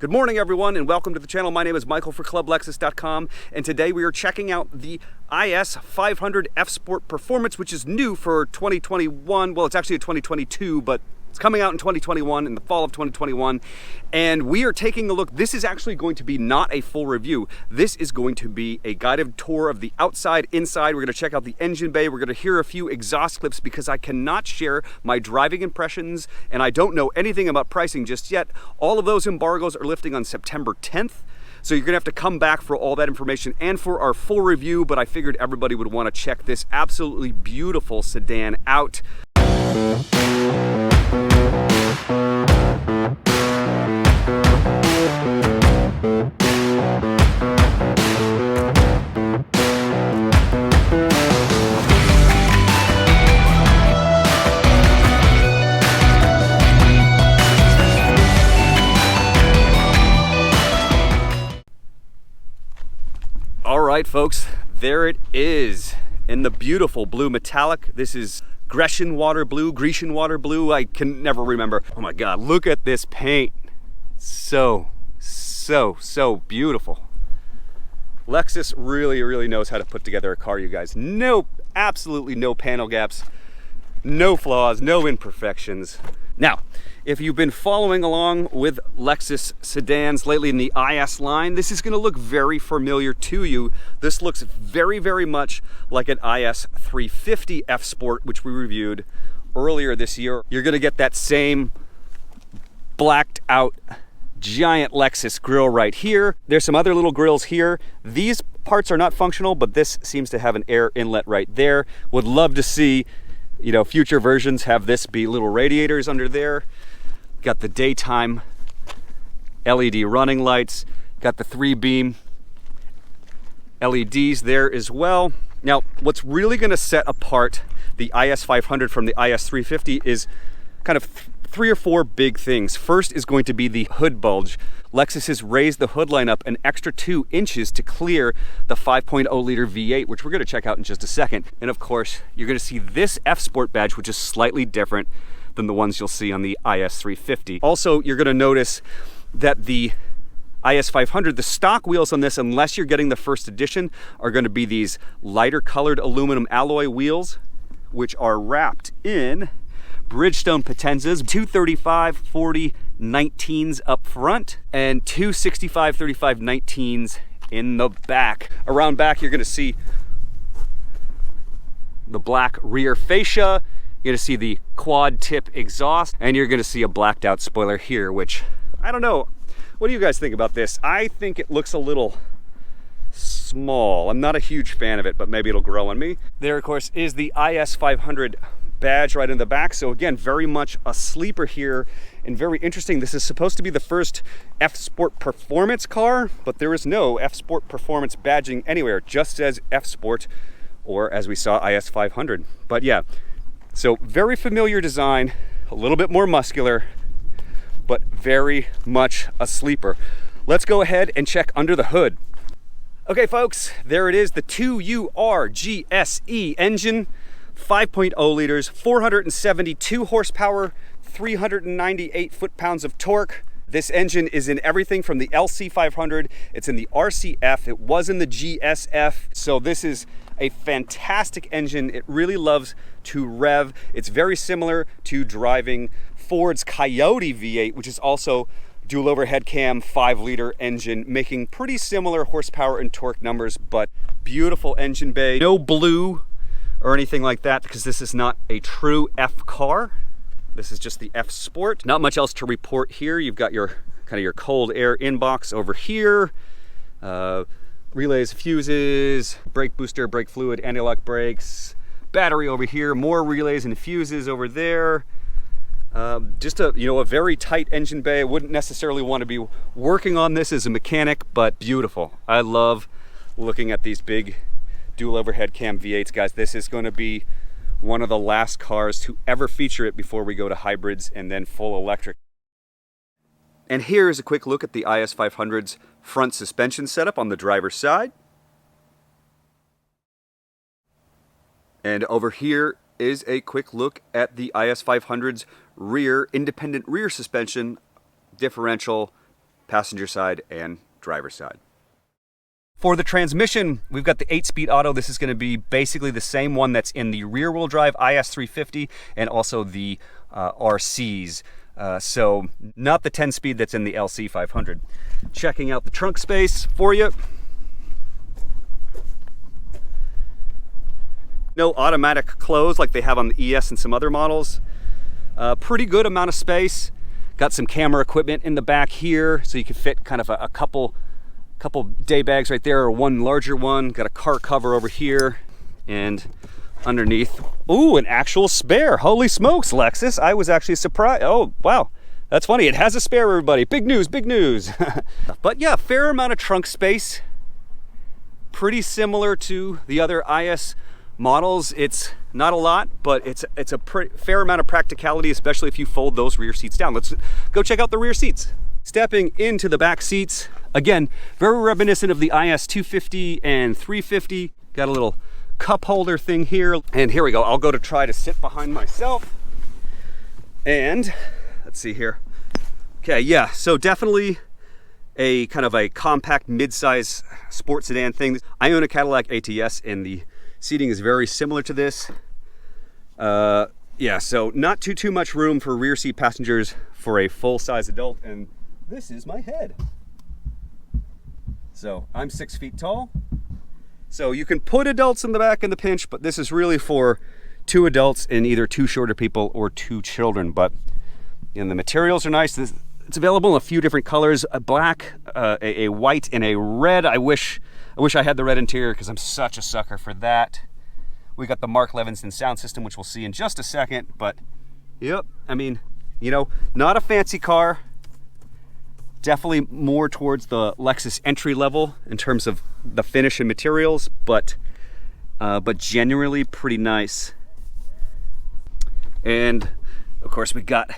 Good morning, everyone, and welcome to the channel. My name is Michael for ClubLexus.com, and today we are checking out the IS 500 F Sport Performance, which is new for 2021. Well, it's actually a 2022, but it's coming out in 2021, in the fall of 2021, and we are taking a look. This is actually going to be not a full review. This is going to be a guided tour of the outside, inside. We're going to check out the engine bay. We're going to hear a few exhaust clips because I cannot share my driving impressions, and I don't know anything about pricing just yet. All of those embargoes are lifting on September 10th. So you're gonna have to come back for all that information and for our full review, but I figured everybody would wanna check this absolutely beautiful sedan out. All right, folks, there it is in the beautiful blue metallic. This is Grecian water blue, I can never remember. Oh my God, look at this paint. So beautiful. Lexus really knows how to put together a car, you guys. Absolutely no panel gaps, no flaws, no imperfections. Now, if you've been following along with Lexus sedans lately in the IS line, this is going to look very familiar to you. This looks very much like an IS 350 F Sport, which we reviewed earlier this year. You're going to get that same blacked out giant Lexus grille right here. There's some other little grills here. These parts are not functional, but this seems to have an air inlet right there. Would love to see, you know, future versions have this be little radiators under there. Got the daytime LED running lights. Got the 3-beam LEDs there as well. Now, what's really gonna set apart the IS 500 from the IS 350 is kind of three or four big things. First is going to be the hood bulge. Lexus has raised the hood line up an extra 2 inches to clear the 5.0 liter V8, which we're gonna check out in just a second. And of course, you're gonna see this F Sport badge, which is slightly different than the ones you'll see on the IS 350. Also, you're gonna notice that the IS 500, the stock wheels on this, unless you're getting the first edition, are gonna be these lighter colored aluminum alloy wheels, which are wrapped in Bridgestone Potenzas, 235/40 19s up front and 265/35 19s in the back. Around back, you're gonna see the black rear fascia. You're gonna see the quad tip exhaust, and you're gonna see a blacked out spoiler here, which, I don't know. What do you guys think about this? I think it looks a little small. I'm not a huge fan of it, but maybe it'll grow on me. There, of course, is the IS 500 badge right in the back. So again, very much a sleeper here and very interesting. This is supposed to be the first F Sport Performance car, but there is no F Sport Performance badging anywhere. It just says F Sport, or as we saw, IS 500. But yeah, so very familiar design, a little bit more muscular, but very much a sleeper. Let's go ahead and check under the hood. Okay, folks, there it is, the 2URGSE engine. 5.0 liters, 472 horsepower, 398 foot-pounds of torque. This engine is in everything from the LC500, it's in the RCF, it was in the GSF, so this is a fantastic engine. It really loves to rev. It's very similar to driving Ford's Coyote V8, which is also dual overhead cam 5-liter engine, making pretty similar horsepower and torque numbers, but beautiful engine bay. No blue or anything like that, because this is not a true F car. This is just the F Sport. Not much else to report here. You've got your kind of your cold air inbox over here. Relays, fuses, brake booster, brake fluid, anti-lock brakes, battery over here, more relays and fuses over there. Just a very tight engine bay. I wouldn't necessarily want to be working on this as a mechanic, but beautiful. I love looking at these big dual overhead cam V8s, guys. This is going to be one of the last cars to ever feature it before we go to hybrids and then full electric. And here's a quick look at the IS 500's front suspension setup on the driver's side. And over here is a quick look at the IS 500's rear independent rear suspension differential passenger side and driver side. For the transmission, we've got the 8-speed auto. This is going to be basically the same one that's in the rear-wheel drive IS350 and also the RCs. So not the 10-speed that's in the LC500. Checking out the trunk space for you. No automatic close like they have on the ES and some other models. Pretty good amount of space. Got some camera equipment in the back here, so you can fit kind of a couple day bags right there, or one larger one. Got a car cover over here, and underneath, ooh, an actual spare. Holy smokes, Lexus. I was actually surprised. Oh, wow. That's funny. It has a spare, everybody. Big news, big news. But yeah, fair amount of trunk space. Pretty similar to the other IS models. It's not a lot, but it's a fair amount of practicality, especially if you fold those rear seats down. Let's go check out the rear seats. Stepping into the back seats, again, very reminiscent of the IS 250 and 350. Got a little cup holder thing here. And here we go. I'll go to try to sit behind myself. And let's see here. Okay, yeah, so definitely a kind of a compact mid-size sports sedan thing. I own a Cadillac ATS, and the seating is very similar to this. Yeah, so not too much room for rear seat passengers for a full-size adult. And this is my head. So I'm 6 feet tall. So you can put adults in the back in the pinch, but this is really for 2 adults and either 2 shorter people or 2 children. But the materials are nice. It's available in a few different colors: a black, a white, and a red. I wish I had the red interior because I'm such a sucker for that. We got the Mark Levinson sound system, which we'll see in just a second. But yep, I mean, you know, not a fancy car. Definitely more towards the Lexus entry level in terms of the finish and materials, but genuinely pretty nice. And of course, we got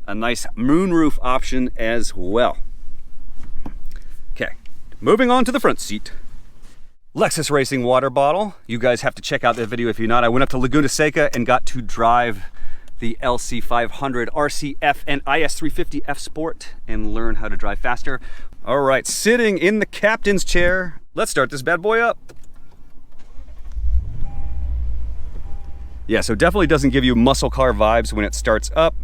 a nice moonroof option as well. Okay, moving on to the front seat. Lexus Racing water bottle. You guys have to check out that video if you're not. I went up to Laguna Seca and got to drive the LC500, RCF, and IS350 F Sport and learn how to drive faster. All right, sitting in the captain's chair. Let's start this bad boy up. Yeah, so definitely doesn't give you muscle car vibes when it starts up.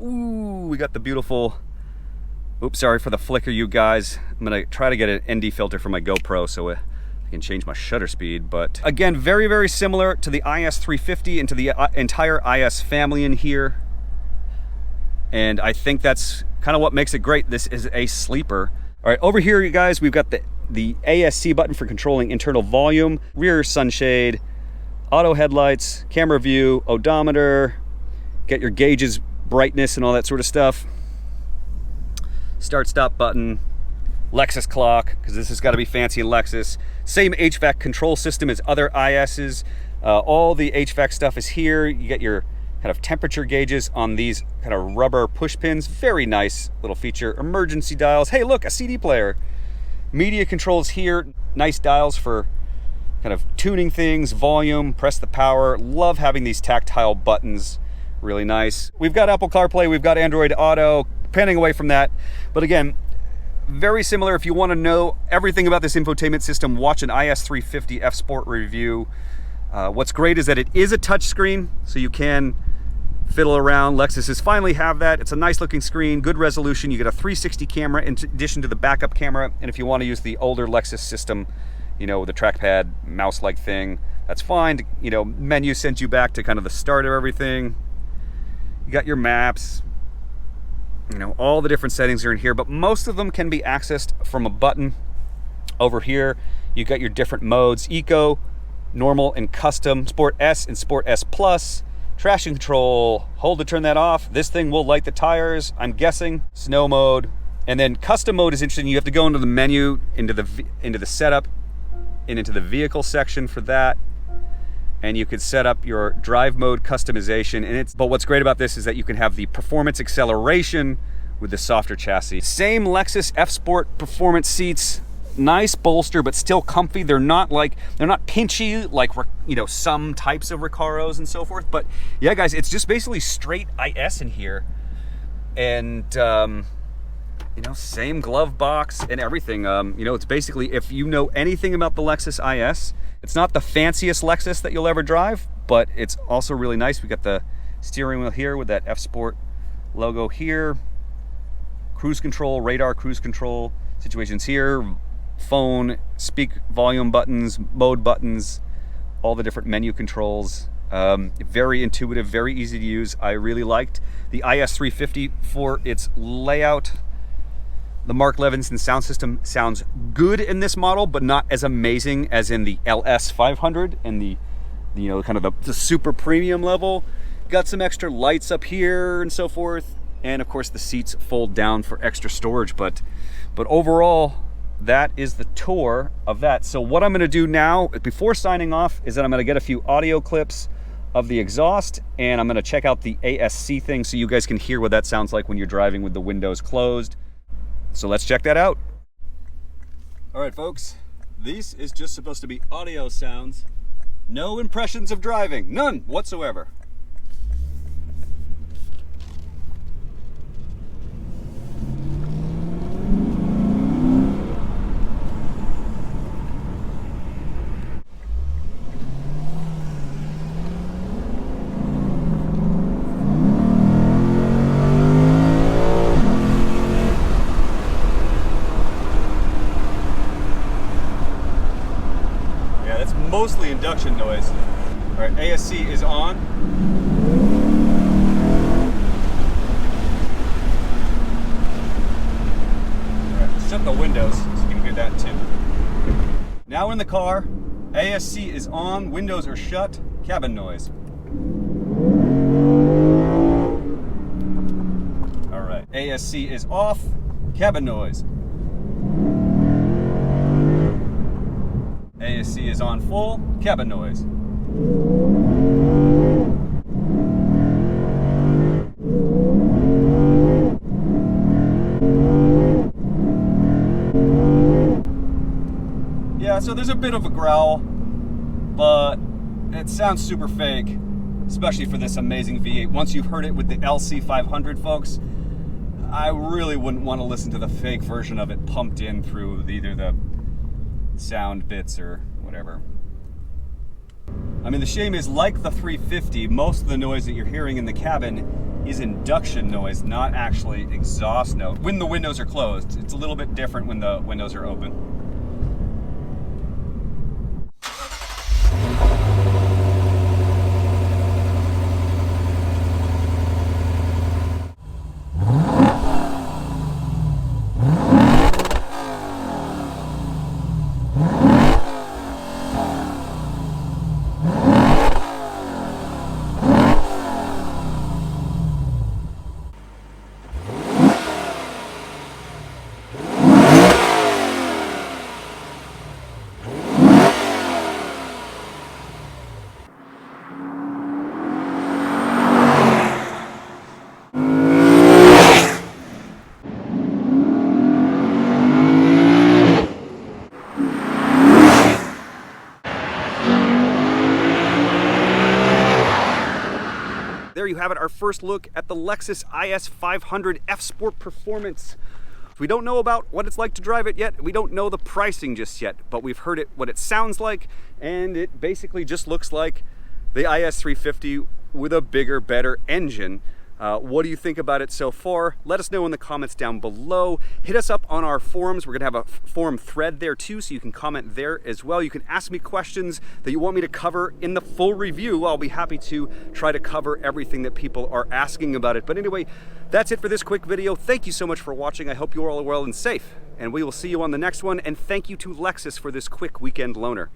Ooh, we got the beautiful, oops, sorry for the flicker, you guys. I'm gonna try to get an ND filter for my GoPro so I can change my shutter speed. But again, very similar to the IS350 and to the entire IS family in here. And I think that's kind of what makes it great. This is a sleeper. All right, over here, you guys, we've got the ASC button for controlling internal volume, rear sunshade, auto headlights, camera view, odometer, get your gauges, brightness, and all that sort of stuff. Start stop button, Lexus clock, because this has got to be fancy in Lexus. Same HVAC control system as other ISs. All the HVAC stuff is here. You get your kind of temperature gauges on these kind of rubber push pins. Very nice little feature. Emergency dials. Hey, look, a CD player. Media controls here. Nice dials for kind of tuning things, volume, press the power. Love having these tactile buttons. Really nice. We've got Apple CarPlay. We've got Android Auto. Panning away from that. But again, very similar. If you want to know everything about this infotainment system, watch an IS350 F Sport review. What's great is that it is a touchscreen, so you can fiddle around. Lexuses finally have that. It's a nice looking screen, good resolution. You get a 360 camera in addition to the backup camera. And if you want to use the older Lexus system, you know, the trackpad, mouse-like thing, that's fine. You know, menu sends you back to kind of the start of everything. You got your maps. You know, all the different settings are in here, but most of them can be accessed from a button. Over here, you got your different modes: Eco, Normal, and Custom, Sport S and Sport S Plus. Traction control, hold to turn that off. This thing will light the tires, I'm guessing. Snow mode. And then custom mode is interesting. You have to go into the menu, into the setup, and into the vehicle section for that. And you could set up your drive mode customization. But what's great about this is that you can have the performance acceleration with the softer chassis. Same Lexus F Sport performance seats, nice bolster, but still comfy. They're not pinchy like, you know, some types of Recaros and so forth. But yeah, guys, it's just basically straight IS in here. And You know, same glove box and everything. You know, it's basically, if you know anything about the Lexus IS, it's not the fanciest Lexus that you'll ever drive, but it's also really nice. We got the steering wheel here with that F Sport logo here, cruise control, radar cruise control situations here, phone, speak volume buttons, mode buttons, all the different menu controls. Very intuitive, very easy to use. I really liked the IS350 for its layout. The Mark Levinson sound system sounds good in this model, but not as amazing as in the LS500 and the you know, kind of the super premium level. Got some extra lights up here and so forth, and of course the seats fold down for extra storage. But overall, that is the tour of that. So what I'm going to do now, before signing off, is that I'm going to get a few audio clips of the exhaust, and I'm going to check out the ASC thing so you guys can hear what that sounds like when you're driving with the windows closed. So let's check that out. All right, folks, this is just supposed to be audio sounds. No impressions of driving, none whatsoever. Mostly induction noise. All right, ASC is on. All right, shut the windows so you can hear that too. Now in the car, ASC is on, windows are shut, cabin noise. All right, ASC is off, cabin noise. ASC is on full, cabin noise. Yeah, so there's a bit of a growl, but it sounds super fake, especially for this amazing V8. Once you've heard it with the LC500, folks, I really wouldn't want to listen to the fake version of it pumped in through either the sound bits or whatever. I mean, the shame is, like the 350, most of the noise that you're hearing in the cabin is induction noise, not actually exhaust note. When the windows are closed, it's a little bit different when the windows are open. There you have it, our first look at the Lexus IS 500 F Sport Performance. We don't know about what it's like to drive it yet. We don't know the pricing just yet, but we've heard what it sounds like, and it basically just looks like the IS 350 with a bigger, better engine. What do you think about it so far? Let us know in the comments down below. Hit us up on our forums. We're gonna have a forum thread there too, so you can comment there as well. You can ask me questions that you want me to cover in the full review. I'll be happy to try to cover everything that people are asking about it. But anyway, that's it for this quick video. Thank you so much for watching. I hope you are all well and safe, and we will see you on the next one. And thank you to Lexus for this quick weekend loaner.